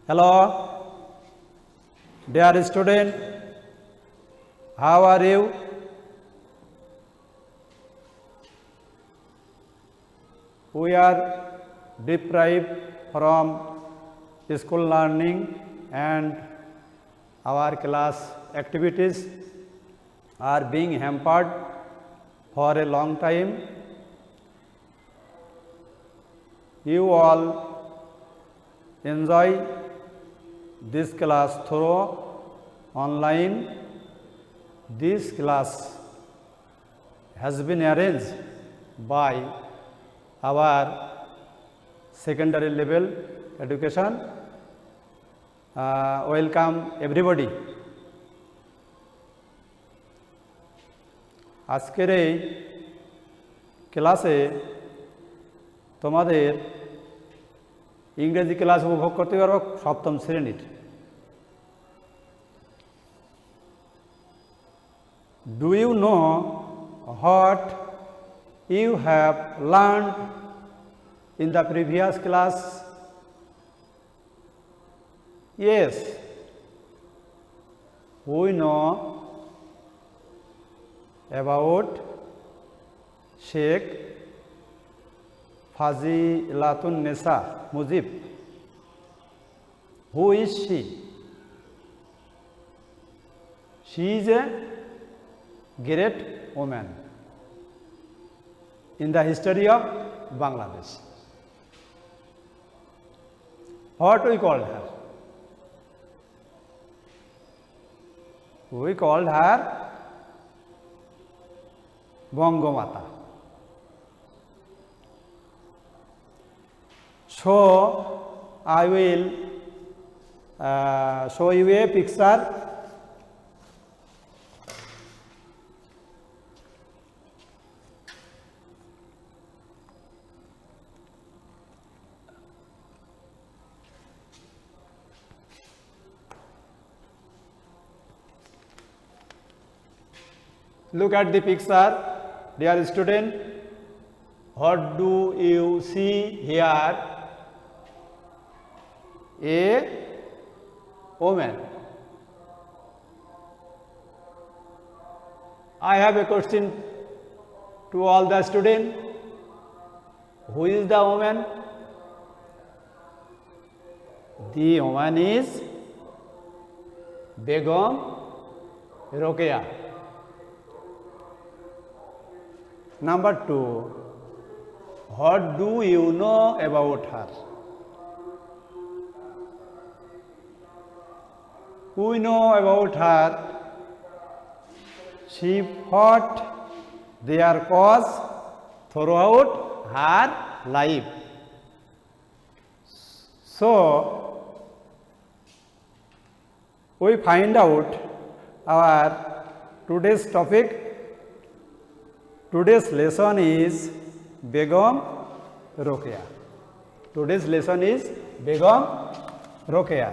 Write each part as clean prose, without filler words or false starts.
Hello, dear student, how are you? We are deprived from school learning and our class activities are being hampered for a long time. You all enjoy this class through online. This class has been arranged by our secondary level education. Welcome everybody. আজকের এই ক্লাসে তোমাদের ইংরেজি class উপভোগ করতে পারবো সপ্তম শ্রেণীর। Do you know what you have learned in the previous class? Yes, we know about Sheikh Fazilatun Nisa Mujib. Who is she? She is a great woman in the history of Bangladesh. What we called her? We called her Bangomata. So I will show you a picture. Look at the picture, dear student. What do you see here? A woman. I have a question to all the students. Who is the woman? The woman is Begum Rokeya. Number 2, what do you know about her? We know about her. She fought their cause throughout her life. So, we find out our today's topic. Today's lesson is Begum Rokeya. Today's lesson is Begum Rokeya.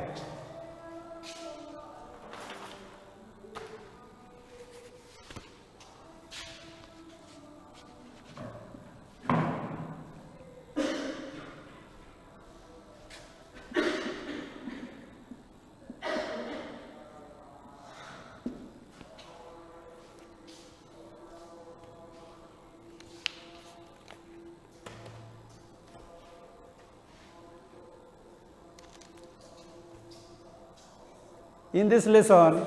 In this lesson,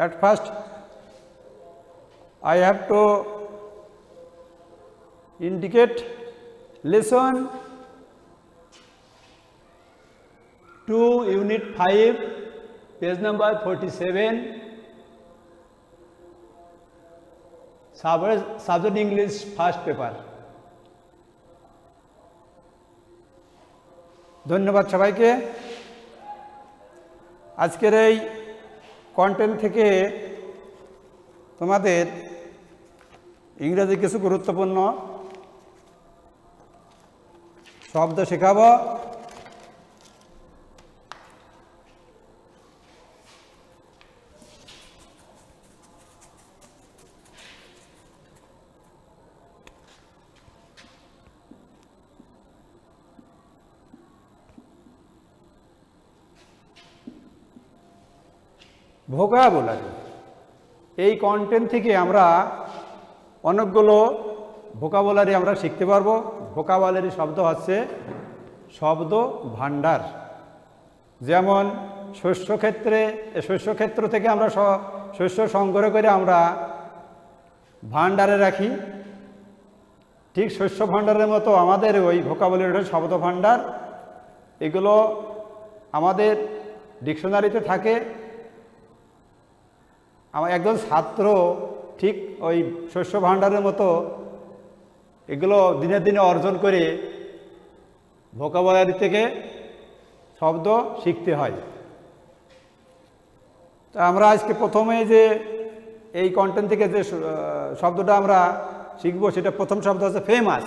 at first I have to indicate lesson 2 unit 5 page number 47, subject English first paper. ধন্যবাদ সবাইকে। আজকের এই content থেকে তোমাদের ইংরেজি কিছু গুরুত্বপূর্ণ শব্দ শেখাবো। ভোকাবুলারি। এই কন্টেন্ট থেকে আমরা অনেকগুলো ভোকাবুলারি আমরা শিখতে পারবো। ভোকাবুলারি শব্দ হচ্ছে শব্দ ভাণ্ডার। যেমন শস্যক্ষেত্র থেকে আমরা শস্য সংগ্রহ করে আমরা ভাণ্ডারে রাখি, ঠিক শস্য ভাণ্ডারের মতো আমাদের ওই ভোকাবুলারি শব্দ ভাণ্ডার। এগুলো আমাদের ডিকশনারিতে থাকে। আমার একজন ছাত্র ঠিক ওই শস্য ভাণ্ডারের মতো এগুলো দিনে দিনে অর্জন করে ভোকাবুলারি থেকে শব্দ শিখতে হয়। তা আমরা আজকে প্রথমে যে এই কন্টেন্ট থেকে যে শব্দটা আমরা শিখব, সেটা প্রথম শব্দ হচ্ছে ফেমাস।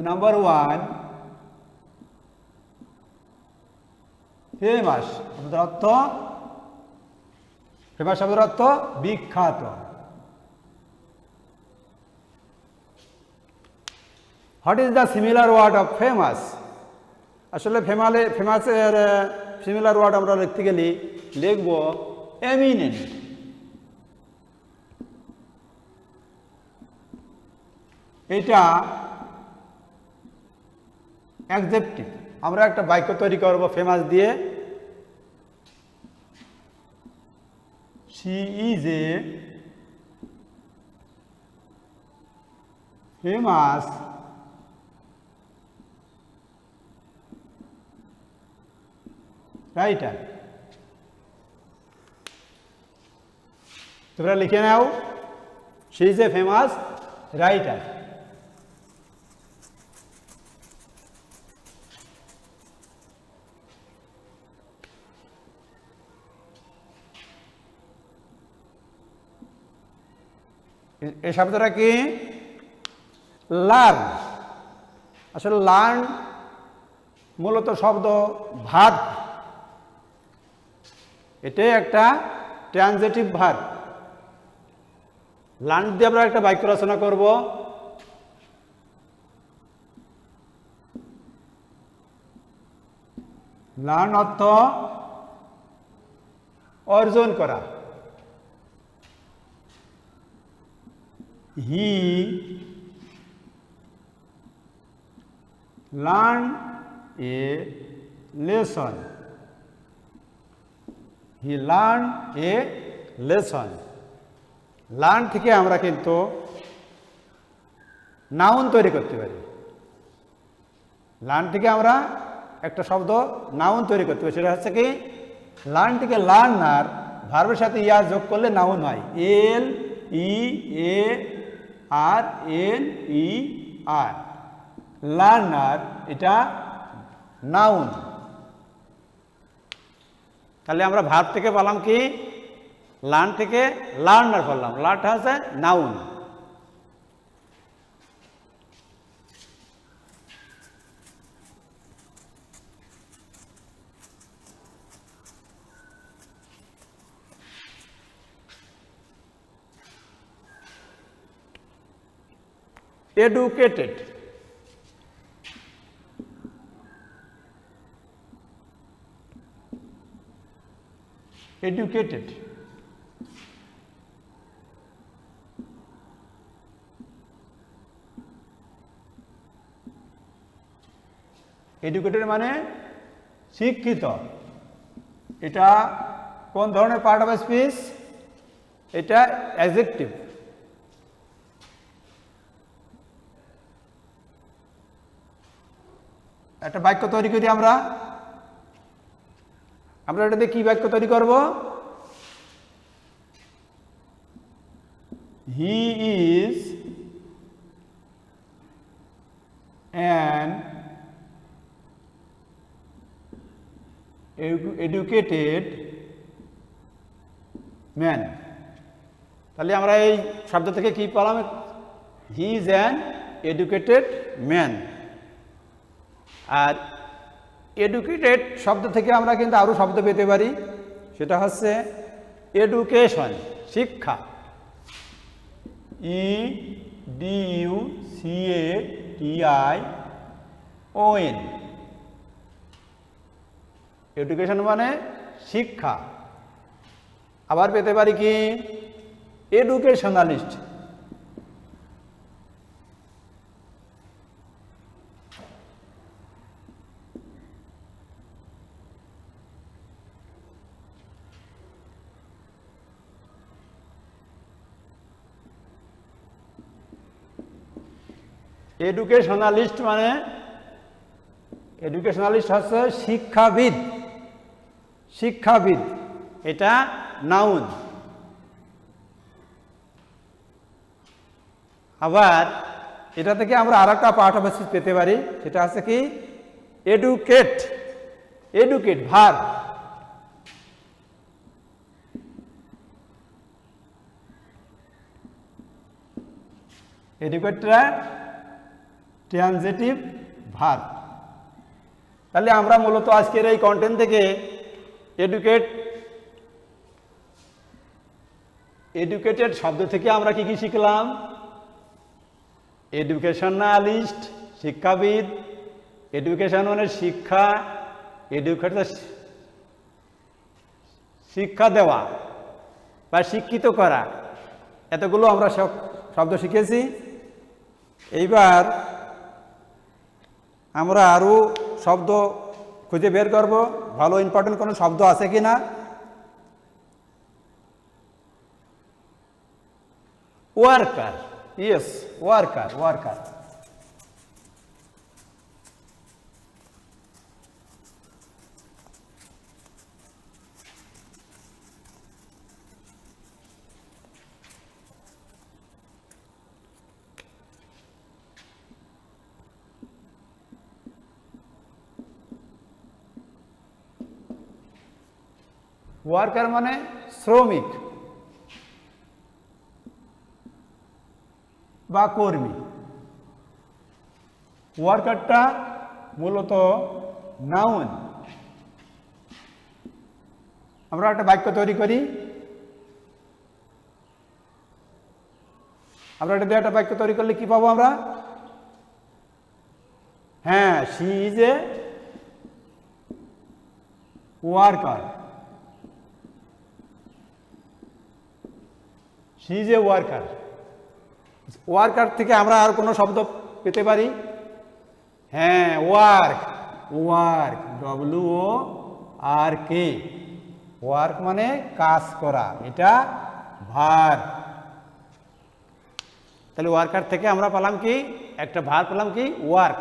নাম্বার 1, ফেমাস শব্দের অর্থ, ফেমাস শব্দের অর্থ বিখ্যাত। What is the similar word of famous? আসলে ফেমাসের সিমিলার ওয়ার্ড আমরা লিখতে গেলে লিখব এমিনেন্ট। এটা অ্যাডজেক্টিভ। আমরা একটা বাক্য তৈরি করব ফেমাস দিয়ে। She is a famous writer. তোমরা লিখে নাও, she is a famous writer. এই শব্দটা কি? লার্ন। আসলে লার্ন মূলত শব্দ ভার্ব। এটাই একটা ট্রানজিটিভ ভার্ব। লার্ন দিয়ে আমরা একটা বাক্য রচনা করব। লার্ন অর্থ অর্জন করা। হি learn a lesson. He learn a lesson. Learn থেকে আমরা কিন্তু নাউন তৈরি করতে পারি। লার্ন থেকে আমরা একটা শব্দ নাউন তৈরি করতে পারি। সেটা হচ্ছে কি? লার্ন থেকে লার্নার ভার্বের সাথে ইয়ার যোগ করলে নাউন হয়। এল ই এ আর এন ই আর, লার্নার, এটা নাউন। তাহলে আমরা ভার্ব থেকে পেলাম কি? লার্ন থেকে লার্নার করলাম। লার্নটা হচ্ছে নাউন। এডুকেটেড। এডুকেটেড এডুকেটেড মানে শিক্ষিত। এটা কোন ধরনের পার্ট অফ স্পিচ? এটা অ্যাডজেক্টিভ। একটা বাক্য তৈরি করি আমরা। আমরা এটাতে কি বাক্য তৈরি করব? He is an educated man. তাহলে আমরা এই শব্দ থেকে কি পেলাম? He is an educated man. Are educated শব্দ থেকে আমরা কিন্তু আরও শব্দ পেতে পারি। সেটা হচ্ছে এডুকেশন, শিক্ষা। E D U C A T I O N, education মানে শিক্ষা। আবার পেতে পারি কি এডুকেশনালিস্ট। এডুকেশনালিস্ট মানে এডুকেশনালিস্ট হচ্ছে শিক্ষাবিদ। শিক্ষাবিদ এটা নাউন। আবার এটা থেকে আমরা আর একটা পার্ট অফ স্পিচ পেতে পারি, সেটা হচ্ছে কি এডুকেট। এডুকেট ভার। এডুকেটরা ট্রানজিটিভ ভার। তাহলে আমরা মূলত আজকের এই কন্টেন্ট থেকে এডুকেটেড শব্দ থেকে আমরা কি কি শিখলাম? এডুকেশনালিস্ট শিক্ষাবিদ, এডুকেশন মানে শিক্ষা, এডুকেটর শিক্ষা দেওয়া বা শিক্ষিত করা, এতগুলো আমরা সব শব্দ শিখেছি। এইবার আমরা আরও শব্দ খুঁজে বের করব, ভালো ইম্পর্টেন্ট কোনো শব্দ আছে কি না। Worker, yes worker. Worker worker মানে শ্রমিক বা কর্মী। ওয়ার্কারটা মূলত নাউন। আমরা একটা বাক্য তৈরি করি, আমরা এটা দিয়ে একটা বাক্য তৈরি করলে কি পাবো আমরা? হ্যাঁ, she is A worker. She is A worker. Worker থেকে আমরা আর কোনো শব্দ পেতে পারি? হ্যাঁ, ওয়ার্ক। Work WORK। ওয়ার্ক মানে কাজ করা, এটা ভার। তাহলে ওয়ার্কার থেকে আমরা পেলাম কি? একটা ভার পেলাম কি? Work.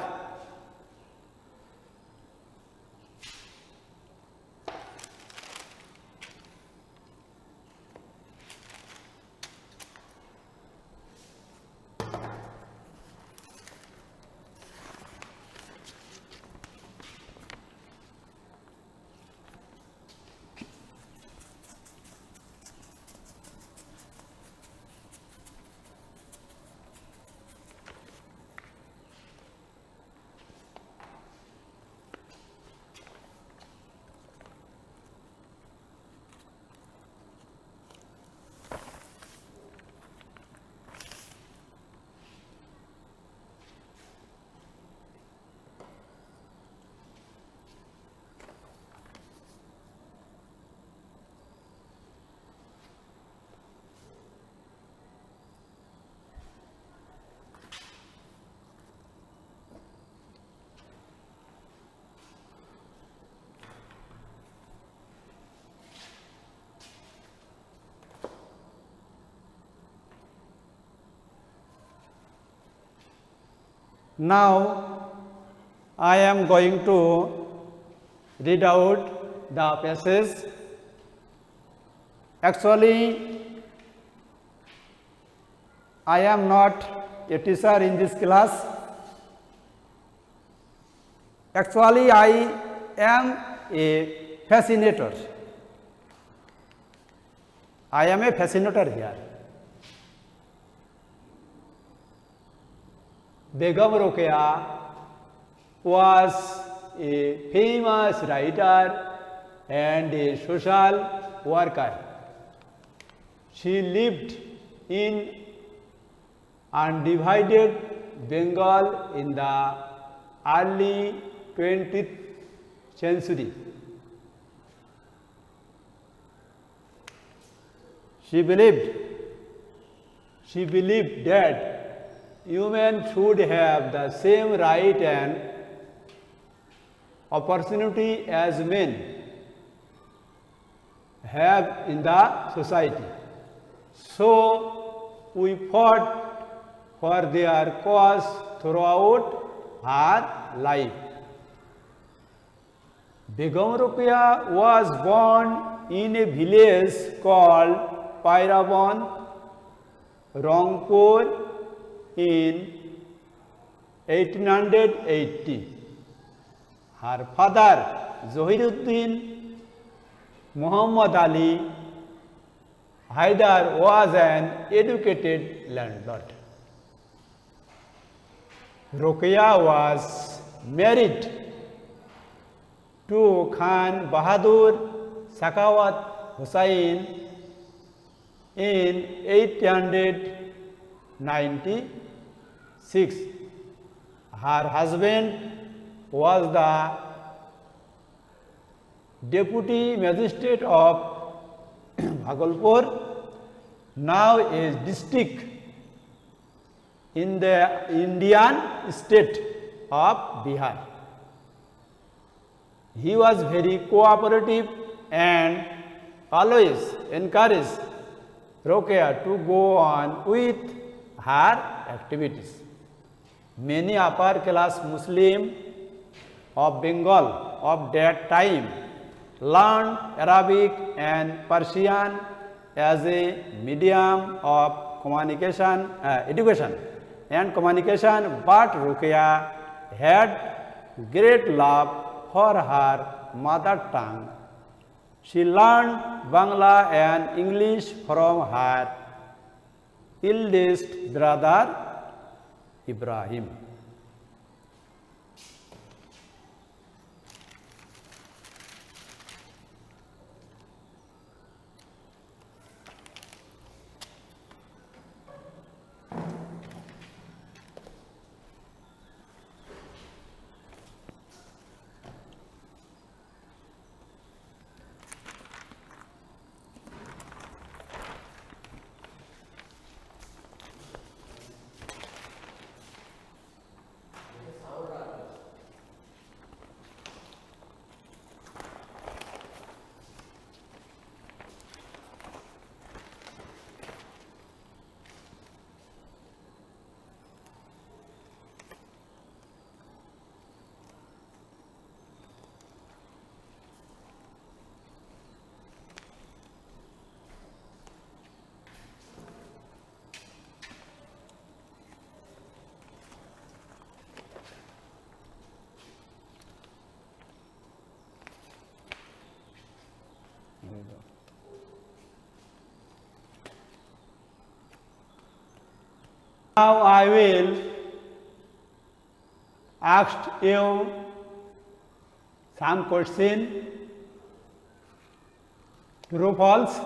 Now I am going to read out the passage. Actually, I am not a teacher in this class. Actually, I am a fascinator. I am a fascinator here. Begum Rokeya was a famous writer and a social worker. She lived in undivided Bengal in the early 20th century. She believed, she believed that women should have the same right and opportunity as men have in the society. So we fought for their cause throughout her life. Begum Ruqya was born in a village called Pairaban, Rangpur in 1880. Her father, Zohiruddin Muhammad Ali Haidar, was an educated landlord. Ruqya was married to Khan Bahadur Sakawat Hussain in 896. Her husband was the deputy magistrate of Bhagalpur, now a district in the Indian state of Bihar. He was very cooperative and always encouraged Ruqya to go on with her activities. Many upper class Muslims of Bengal of that time learned Arabic and Persian as a medium of communication, education and communication, but Ruqya had great love for her mother tongue. She learned Bangla and English from her eldest brother Ibrahim. Now I will ask you some question. True, false?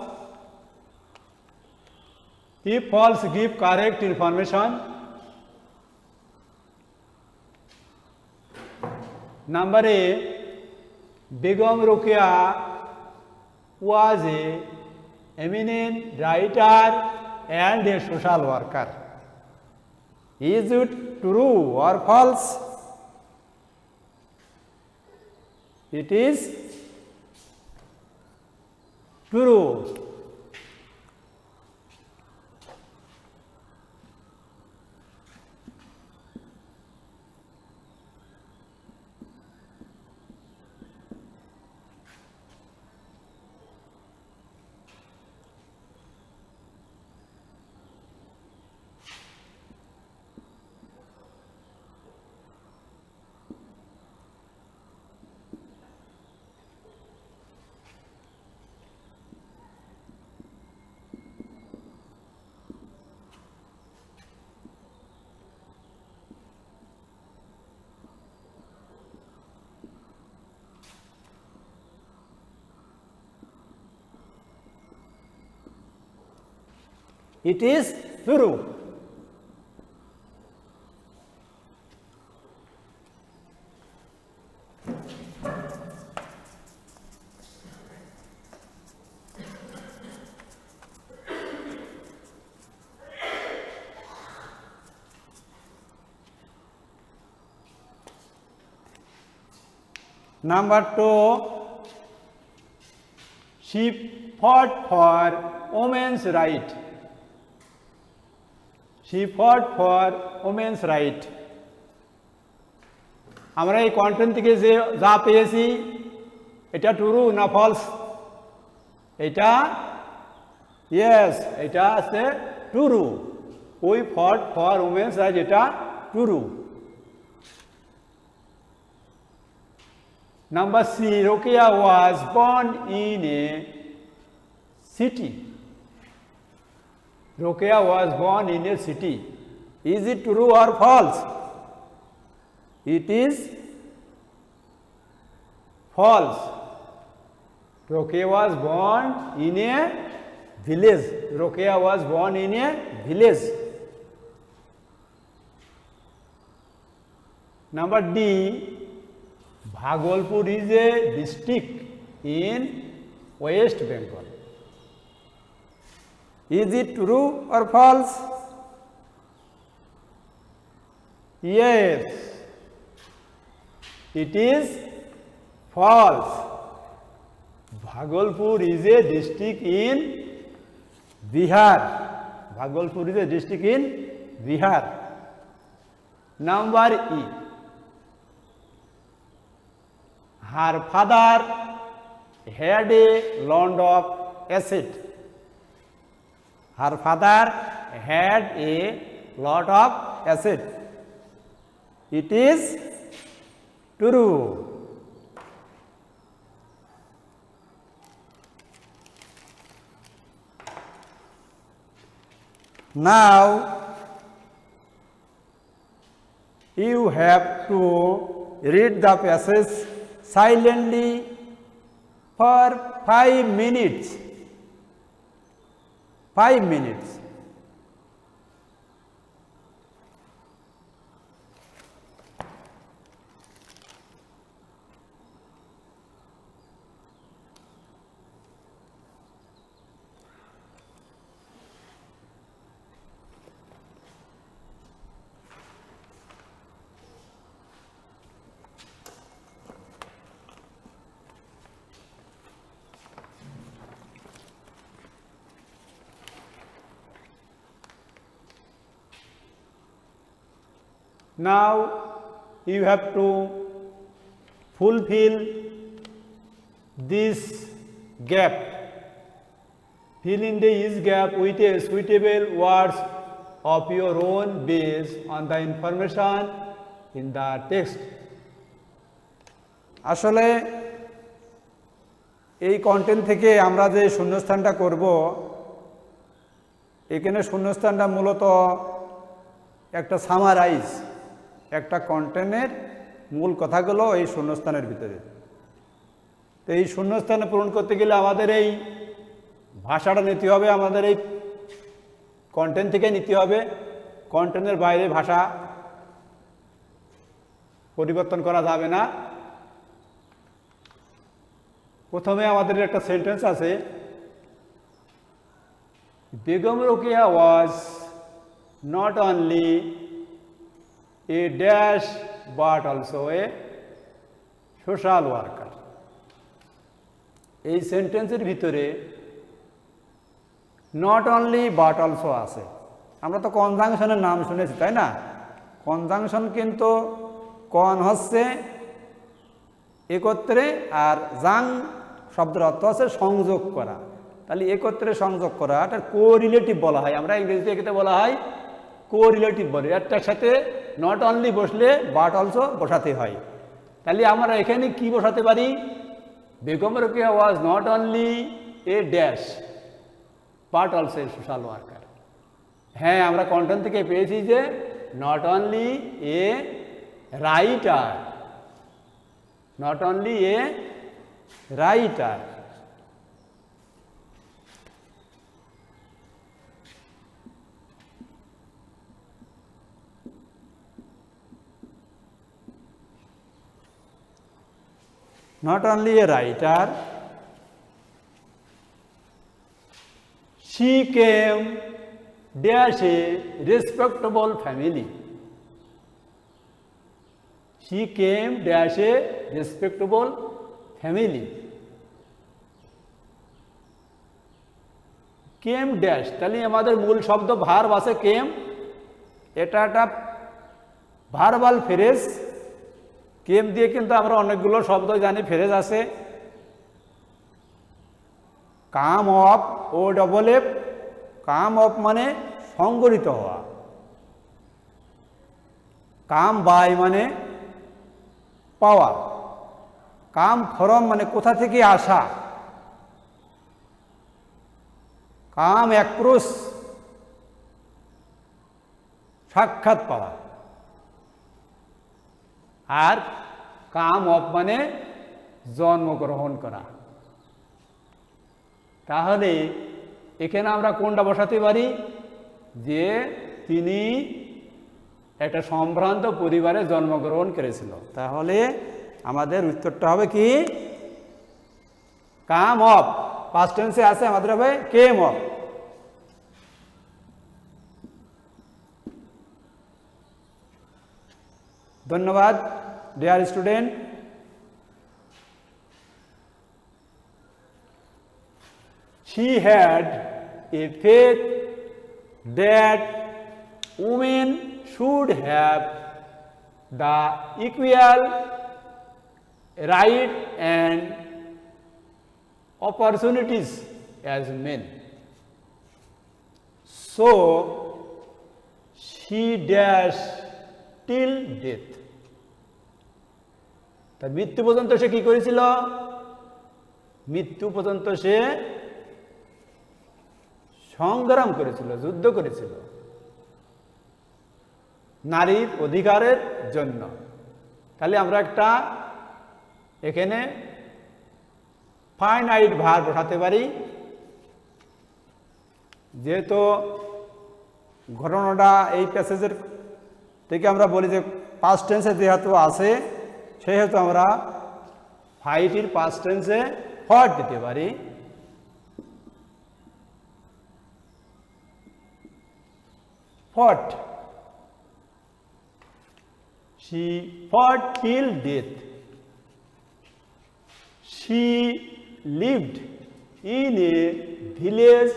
If false, give correct information. Number A, Begum Ruqya was a eminent writer and a social worker. Is it true or false? It is true. It is true. Number 2, she fought for women's right. She fought for women's right. আমরা এই content থেকে যে যা পেয়েছি এটা true না false? এটা yes, এটা আছে true. We fought for women's right, এটা true. Number C, Rokeya was born in a city. Rokeya was born in a city. Is it true or false? It is false. Rokeya was born in a village. Rokeya was born in a village. Number D, Bhagalpur is a district in West Bengal. Is it true or false? Yes, it is false. Bhagalpur is a district in Bihar. Bhagalpur is a district in Bihar. Number E, her father had a lot of acid. Her father had a lot of acid. It is true. Now you have to read the passage silently for 5 minutes. 5 minutes. Now you have to fulfill this gap. Fill in this gap with a suitable words of your own based on the information in the text. আসলে এই content থেকে আমরা যে শূন্যস্থানটা করব, এখানে শূন্যস্থানটা মূলত একটা summarise, একটা কন্টেন্টের মূল কথাগুলো এই শূন্যস্থানের ভিতরে। তো এই শূন্যস্থানে পূরণ করতে গেলে আমাদের এই ভাষাটা নিতে হবে, আমাদের এই কন্টেন্ট থেকে নিতে হবে। কন্টেন্টের বাইরে ভাষা পরিবর্তন করা যাবে না। প্রথমে আমাদের একটা সেন্টেন্স আছে, বেগম রোকেয়া ওয়াজ not only a dash but also a social worker. এই সেন্টেন্সের ভিতরে নট অনলি বাট অলসো আছে। আমরা তো কনজাংশনের নাম শুনেছি, তাই না? কনজাংশন কিন্তু কন হচ্ছে একত্রে, আর জাং শব্দের অর্থ হচ্ছে সংযোগ করা। তাহলে একত্রে সংযোগ করা, এটা কোরিলেটিভ বলা হয়। আমরা ইংরেজিতে এটাকে বলা হয় কোরিলেটিভ বলে। একটার সাথে নট অনলি বসলে বাট অলসো বসাতে হয়। তাহলে আমরা এখানে কি বসাতে পারি? Begum Rokeya was not only a dash but also a social worker. হ্যাঁ, আমরা কন্টেন্ট থেকে পেয়েছি যে not only a writer, not only a writer. Not only a writer, she came dash a respectable family. She came dash a respectable family. Came dash, তাহলে আমাদের মূল শব্দ verb আছে কেম, এটা একটা ভার্বাল ফ্রেজ। কেম দিয়ে কিন্তু আমরা অনেকগুলো শব্দ জানি, ফ্রেজ আছে। Come off, O double F, come off মানে সংগঠিত হওয়া। কাম বাই মানে পাওয়া। কাম ফরম মানে কোথা থেকে আসা। কাম অ্যাক্রস সাক্ষাৎ পাওয়া। আর কাম অফ মানে জন্মগ্রহণ করা। তাহলে এখানে আমরা কোনটা বসাতে পারি, যে তিনি একটা সম্ভ্রান্ত পরিবারে জন্মগ্রহণ করেছিল। তাহলে আমাদের উত্তরটা হবে কি, কাম অফ, পাস্ট টেন্সে আছে, আমাদের হবে কেম অফ। ধন্যবাদ dear student. She had a faith that women should have the equal right and opportunities as men. So she dashed till death. তার মৃত্যু পর্যন্ত সে কি করেছিল? মৃত্যু পর্যন্ত সে সংগ্রাম করেছিল, যুদ্ধ করেছিল নারীর অধিকারের জন্য। তাহলে আমরা একটা এখানে ফাইনাইট ভার্ব বসাতে পারি। যেহেতু ঘটনাটা এই প্যাসেজের থেকে আমরা বলি যে পাস্ট টেন্সে যেহেতু আছে, সেহেতু আমরা ফাইটির পাস্ট টেন্সে ফট দিতে পারি। Fought. She fought till death. She lived in a village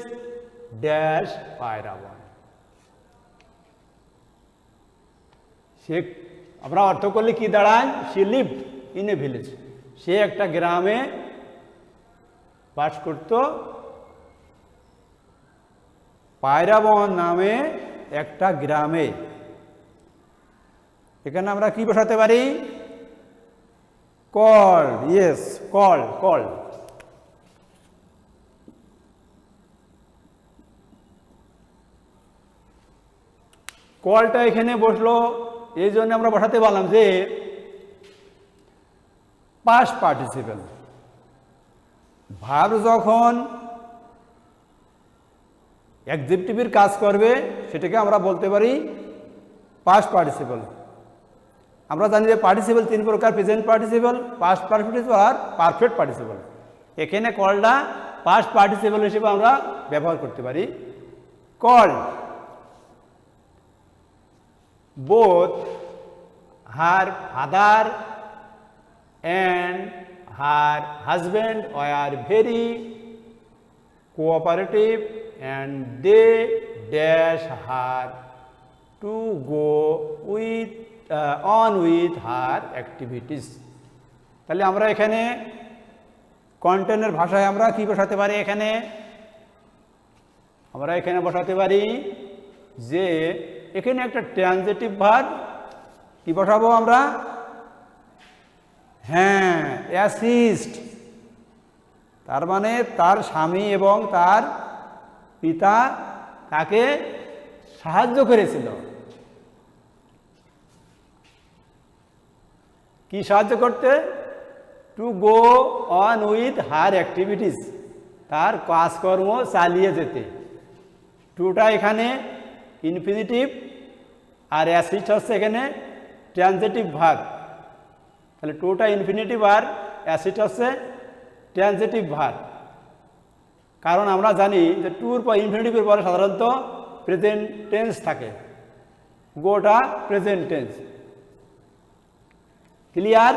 dash Pairavan. সে আমরা অর্থ করলে কি দাঁড়ায়? She lived in a village. সে একটা গ্রামে বাস করত। পায়রাবন নামে একটা গ্রামে। এখানে আমরা কি বসাতে পারি? কল। Yes, call, call. কলটা এখানে বসলো, এই জন্য আমরা বসাতে পারলাম যে পাস্ট পার্টিসিপেল। ভার্ব যখন অ্যাডজেক্টিভের কাজ করবে, সেটাকে আমরা বলতে পারি পাস্ট পার্টিসিপল। আমরা জানি যে পার্টিসিপল তিন প্রকার: প্রেজেন্ট পার্টিসিপল, পাস্ট পার্টিসিপল আর পারফেক্ট পার্টিসিপল। এখানে কলটা পাস্ট পার্টিসিপল হিসেবে আমরা ব্যবহার করতে পারি। Call both her father and her husband were very cooperative and they dash her to go with on with her activities. তাহলে আমরা এখানে কন্টেন্টের ভাষায় আমরা কি বসাতে পারি? এখানে আমরা এখানে বসাতে পারি যে এখানে একটা ট্রানজিটিভ ভার্ব কি বসাবো আমরা? হ্যাঁ, অ্যাসিস্ট। তার মানে তার স্বামী এবং তার পিতা তাকে সাহায্য করেছিল। কি সাহায্য করতে? To go on with her activities, তার কাজকর্ম চালিয়ে যেতে। টুটা এখানে ইনফিনিটিভ আর অ্যাসিস্ট হচ্ছে এখানে ট্রানজিটিভ ভার্ব। তাহলে টুটা ইনফিনিটিভ আর অ্যাসিস্ট হচ্ছে ট্রানজিটিভ ভার্ব। কারণ আমরা জানি যে টুর পর ইনফিনিটিভের পরে সাধারণত প্রেজেন্ট টেন্স থাকে, গোটা প্রেজেন্ট টেন্স। ক্লিয়ার?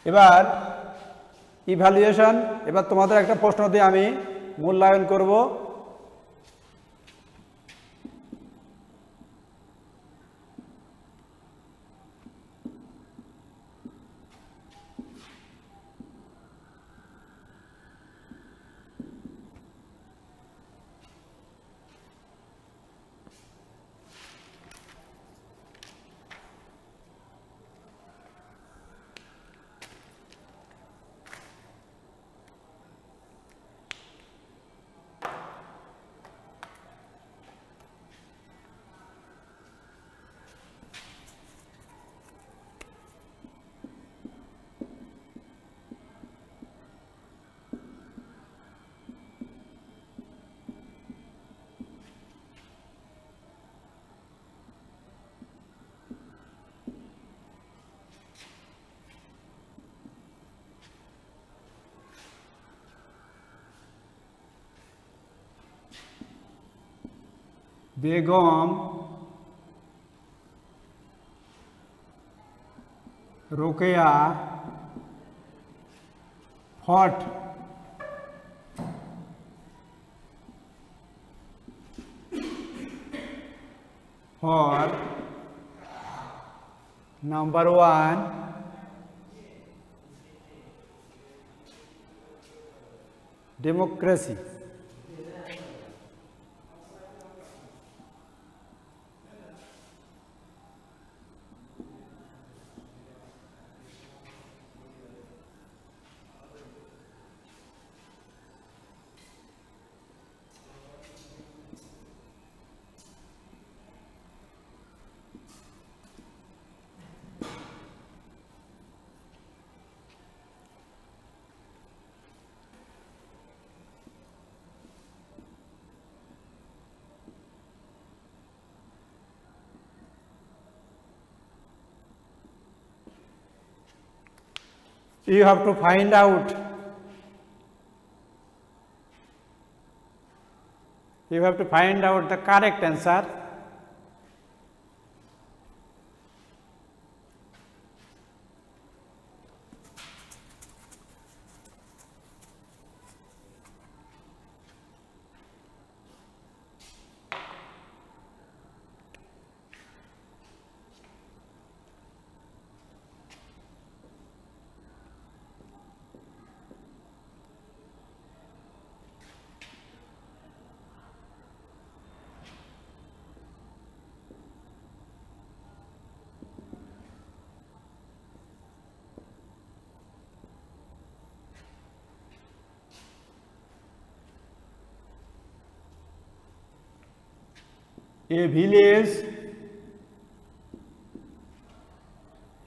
এবার ইভ্যালুয়েশন, এবার তোমাদের একটা প্রশ্ন দিয়ে আমি মূল্যায়ন করব। Begum Rokeya fought for number one democracy. You have to find out, the correct answer. A village,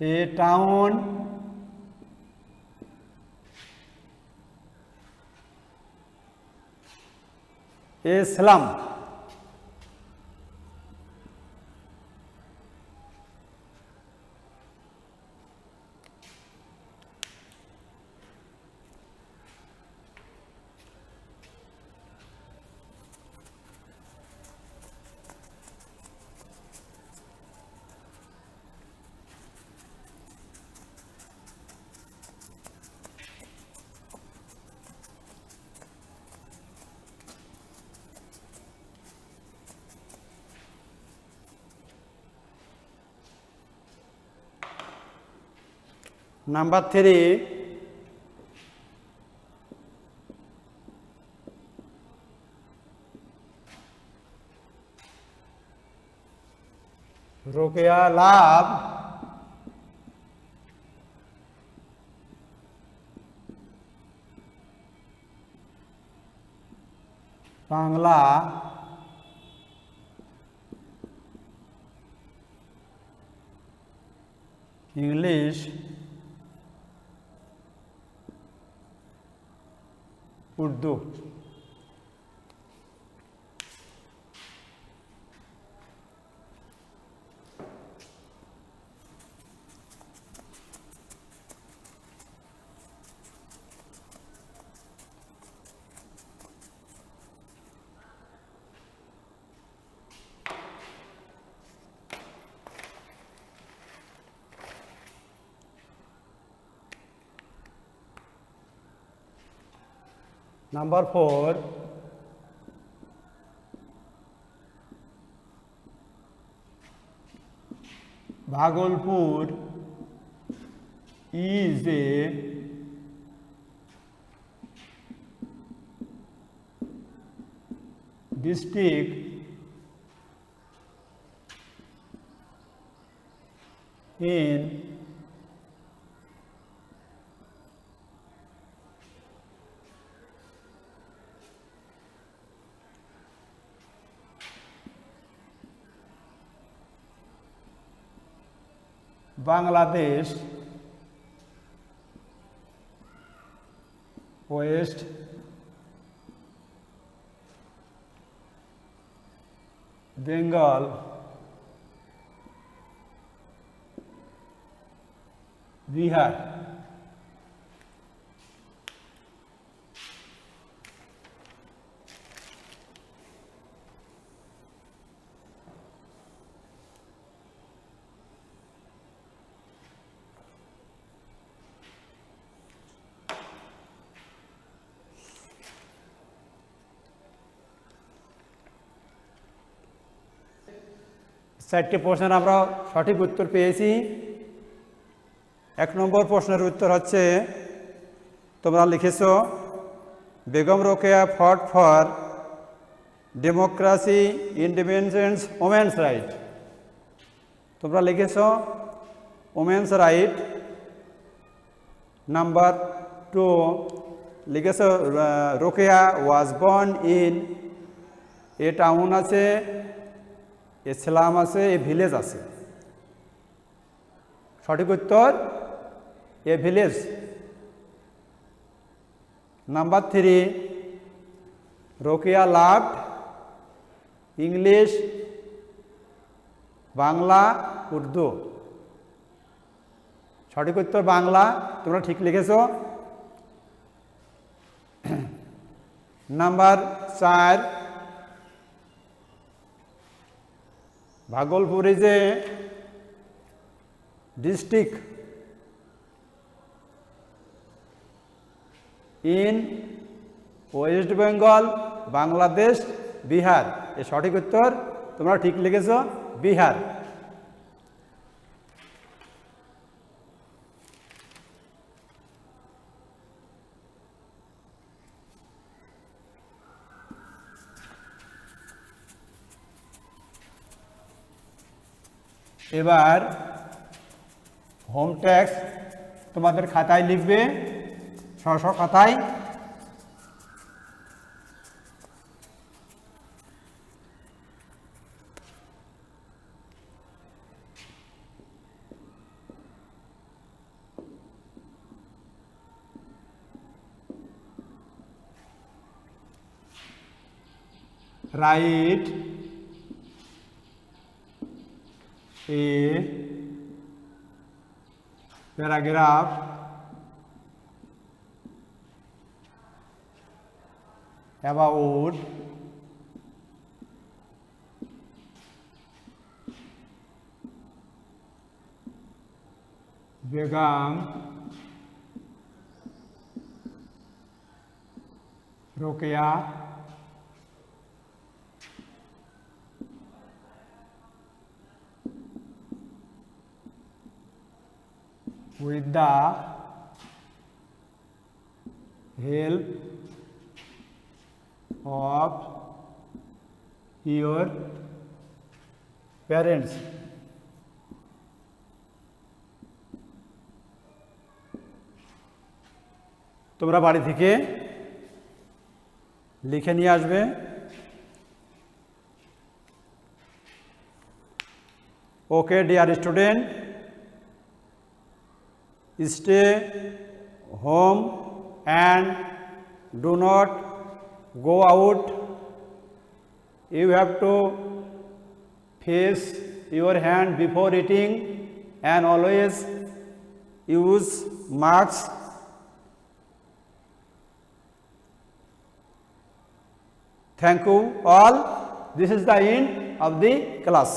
a town, a slum. Number 3, Rokeya Lab Bangla English Urdu. Number 4, Bhagalpur is a district in Bangladesh, West Bengal, Bihar. চারটি প্রশ্নের আমরা সঠিক উত্তর পেয়েছি। 1 নম্বর প্রশ্নের উত্তর হচ্ছে, তোমরা লিখেছ Begum Rokeya fought for democracy, independence, women's right. তোমরা লিখেছ ওমেন্স রাইট। নাম্বার 2 লিখেছ Rokeya was born in, a town আছে, এ স্লাম আছে, এ ভিলেজ আছে। সঠিক উত্তর a village. Number 3 Rokeya loved English, Bangla, Urdu. সঠিক উত্তর বাংলা, তোমরা ঠিক লিখেছ। Number 4 Bhagalpur is a district in West Bengal, Bangladesh, Bihar। এর সঠিক উত্তর তোমরা ঠিক লিখেছ, বিহার। এবার হোম ট্যাক্স তোমাদের খাতায় লিখবে, স্ব খাতায়। Right a paragraph about Begum Rokeya with the help of your parents। তোমরা বাড়ি থেকে লিখে নিয়ে আসবে। Okay dear student, stay home and do not go out. You have to face your hand before eating and always use masks. Thank you all. This is the end of the class.